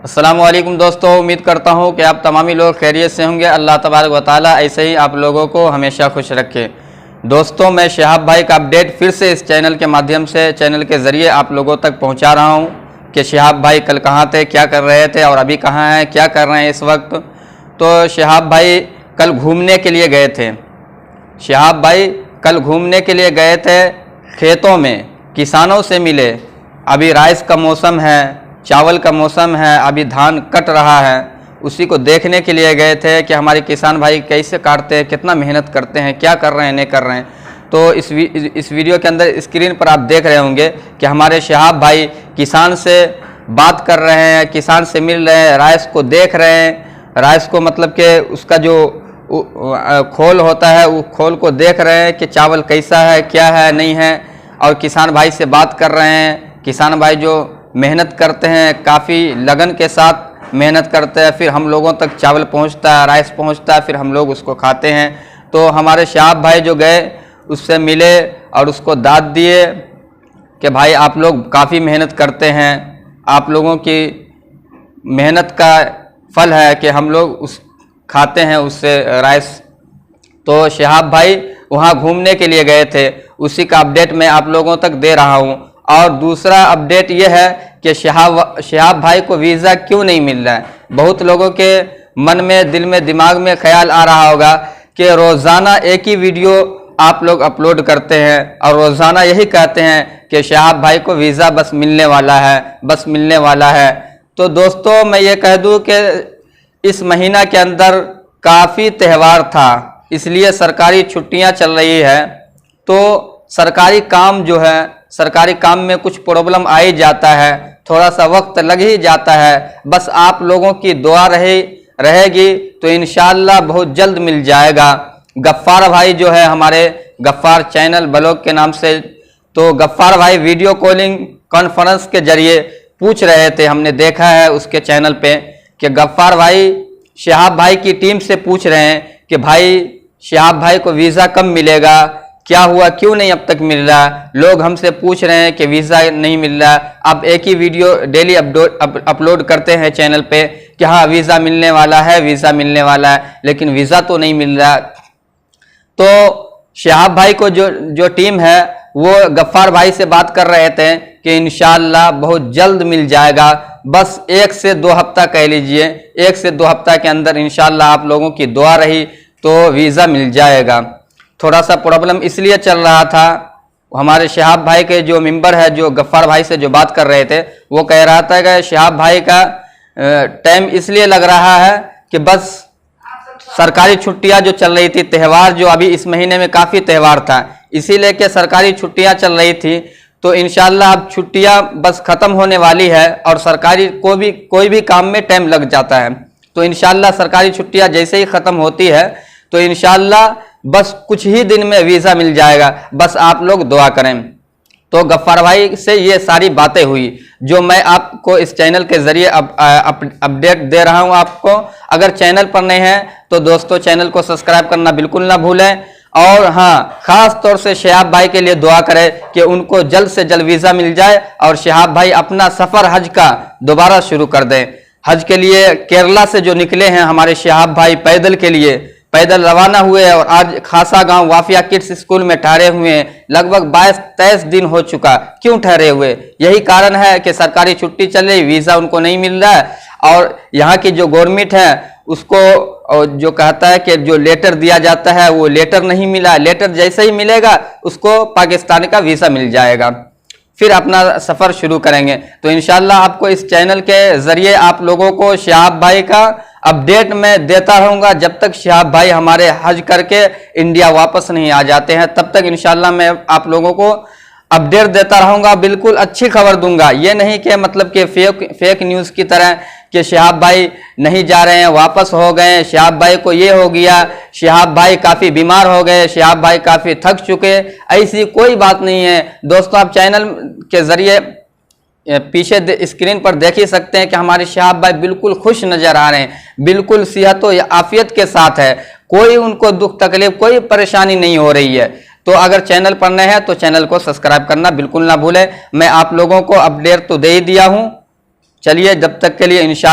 अस्सलामुअलैकुम दोस्तों, उम्मीद करता हूँ कि आप तमामी लोग खैरियत से होंगे। अल्लाह तबारक व तआला ऐसे ही आप लोगों को हमेशा खुश रखे। दोस्तों, मैं शहाब भाई का अपडेट फिर से इस चैनल के माध्यम से, चैनल के ज़रिए आप लोगों तक पहुँचा रहा हूँ कि शहाब भाई कल कहाँ थे, क्या कर रहे थे और अभी कहाँ हैं, क्या कर रहे हैं इस वक्त। तो शहाब भाई कल घूमने के लिए गए थे। शहाब भाई कल घूमने के लिए गए थे, खेतों में किसानों से मिले। अभी राइस का मौसम है, चावल का मौसम है, अभी धान कट रहा है, उसी को देखने के लिए गए थे कि हमारे किसान भाई कैसे काटते हैं, कितना मेहनत करते हैं, क्या कर रहे हैं, नहीं कर रहे हैं। तो इस वीडियो के अंदर स्क्रीन पर आप देख रहे होंगे कि हमारे शहाब भाई किसान से बात कर रहे हैं, किसान से मिल रहे हैं, राइस को देख रहे हैं। राइस को मतलब कि उसका जो खोल होता है, वो खोल को देख रहे हैं कि चावल कैसा है, क्या है, नहीं है। और किसान भाई से बात कर रहे हैं। किसान भाई जो मेहनत करते हैं, काफ़ी लगन के साथ मेहनत करते हैं, फिर हम लोगों तक चावल पहुंचता है, राइस पहुंचता है, फिर हम लोग उसको खाते हैं। तो हमारे शहाब भाई जो गए, उससे मिले और उसको दाद दिए कि भाई आप लोग काफ़ी मेहनत करते हैं, आप लोगों की मेहनत का फल है कि हम लोग उस खाते हैं उससे राइस। तो शहाब भाई वहाँ घूमने के लिए गए थे, उसी का अपडेट मैं आप लोगों तक दे रहा हूँ। और दूसरा अपडेट ये है कि शहाब भाई को वीज़ा क्यों नहीं मिल रहा है। बहुत लोगों के मन में, दिल में, दिमाग में ख्याल आ रहा होगा कि रोज़ाना एक ही वीडियो आप लोग अपलोड करते हैं और रोज़ाना यही कहते हैं कि शहाब भाई को वीज़ा बस मिलने वाला है, बस मिलने वाला है। तो दोस्तों, मैं ये कह दूँ कि इस महीना के अंदर काफ़ी त्यौहार था, इसलिए सरकारी छुट्टियां चल रही है। तो सरकारी काम जो है, सरकारी काम में कुछ प्रॉब्लम आ ही जाता है, थोड़ा सा वक्त लग ही जाता है। बस आप लोगों की दुआ रहेगी तो इंशाअल्लाह बहुत जल्द मिल जाएगा। गफ्फार भाई जो है, हमारे गफ्फार चैनल ब्लॉग के नाम से, तो गफ्फार भाई वीडियो कॉलिंग कॉन्फ्रेंस के जरिए पूछ रहे थे, हमने देखा है उसके चैनल पे कि गफ्फार भाई शहाब भाई की टीम से पूछ रहे हैं कि भाई शहाब भाई को वीज़ा कब मिलेगा, क्या हुआ, क्यों नहीं अब तक मिल रहा। लोग हमसे पूछ रहे हैं कि वीज़ा नहीं मिल रहा। अब एक ही वीडियो डेली अपलोड करते हैं चैनल पे कि हाँ वीज़ा मिलने वाला है, वीज़ा मिलने वाला है, लेकिन वीज़ा तो नहीं मिल रहा। तो शहाब भाई को जो टीम है वो गफ्फार भाई से बात कर रहे थे कि इंशाअल्लाह बहुत जल्द मिल जाएगा। बस 1 से 2 हफ्ता कह लीजिए, 1 से 2 हफ्ता के अंदर इंशाअल्लाह आप लोगों की दुआ रही तो वीज़ा मिल जाएगा। थोड़ा सा प्रॉब्लम इसलिए चल रहा था, हमारे शहाब भाई के जो मेंबर है, जो गफ्फार भाई से जो बात कर रहे थे, वो कह रहा था कि शहाब भाई का टाइम इसलिए लग रहा है कि बस सरकारी छुट्टियां जो चल रही थी, त्यौहार जो अभी इस महीने में काफ़ी त्यौहार था, इसीलिए कि सरकारी छुट्टियां चल रही थी। तो इंशाअल्लाह अब छुट्टियां बस ख़त्म होने वाली है और सरकारी कोई भी काम में टाइम लग जाता है। तो इंशाअल्लाह सरकारी छुट्टियां जैसे ही ख़त्म होती है तो इंशाअल्लाह बस कुछ ही दिन में वीज़ा मिल जाएगा, बस आप लोग दुआ करें। तो गफ्फार भाई से ये सारी बातें हुई जो मैं आपको इस चैनल के ज़रिए अपडेट दे रहा हूँ आपको। अगर चैनल पर नए हैं तो दोस्तों चैनल को सब्सक्राइब करना बिल्कुल ना भूलें। और हाँ, ख़ास तौर से शहाब भाई के लिए दुआ करें कि उनको जल्द से जल्द वीज़ा मिल जाए और शहाब भाई अपना सफ़र हज का दोबारा शुरू कर दें। हज के लिए केरला से जो निकले हैं हमारे शहाब भाई पैदल रवाना हुए और आज खासा गांव वाफिया किड्स स्कूल में ठहरे हुए हैं। लगभग 22-23 दिन हो चुका। क्यों ठहरे हुए? यही कारण है कि सरकारी छुट्टी चल रही, वीज़ा उनको नहीं मिल रहा है। और यहाँ की जो गवर्नमेंट है उसको जो कहता है कि जो लेटर दिया जाता है वो लेटर नहीं मिला। लेटर जैसे ही मिलेगा उसको पाकिस्तान का वीज़ा मिल जाएगा, फिर अपना सफ़र शुरू करेंगे। तो इंशाअल्लाह आपको इस चैनल के ज़रिए आप लोगों को शहाब भाई का अपडेट मैं देता रहूँगा जब तक शहाब भाई हमारे हज करके इंडिया वापस नहीं आ जाते हैं। तब तक इंशाअल्लाह मैं आप लोगों को अपडेट देता रहूँगा, बिल्कुल अच्छी खबर दूंगा। ये नहीं कि मतलब कि फेक न्यूज़ की तरह कि शहाब भाई नहीं जा रहे हैं, वापस हो गए, शहाब भाई को ये हो गया, शहाब भाई काफ़ी बीमार हो गए, शहाब भाई काफ़ी थक चुके। ऐसी कोई बात नहीं है दोस्तों। आप चैनल के ज़रिए पीछे स्क्रीन पर देख ही सकते हैं कि हमारे शहाब भाई बिल्कुल खुश नज़र आ रहे हैं, बिल्कुल सेहत व आफियत के साथ है, कोई उनको दुख तकलीफ, कोई परेशानी नहीं हो रही है। तो अगर चैनल पर नए हैं तो चैनल को सब्सक्राइब करना बिल्कुल ना भूलें। मैं आप लोगों को अपडेट तो दे ही दिया हूँ। चलिए, जब तक के लिए इंशाअल्लाह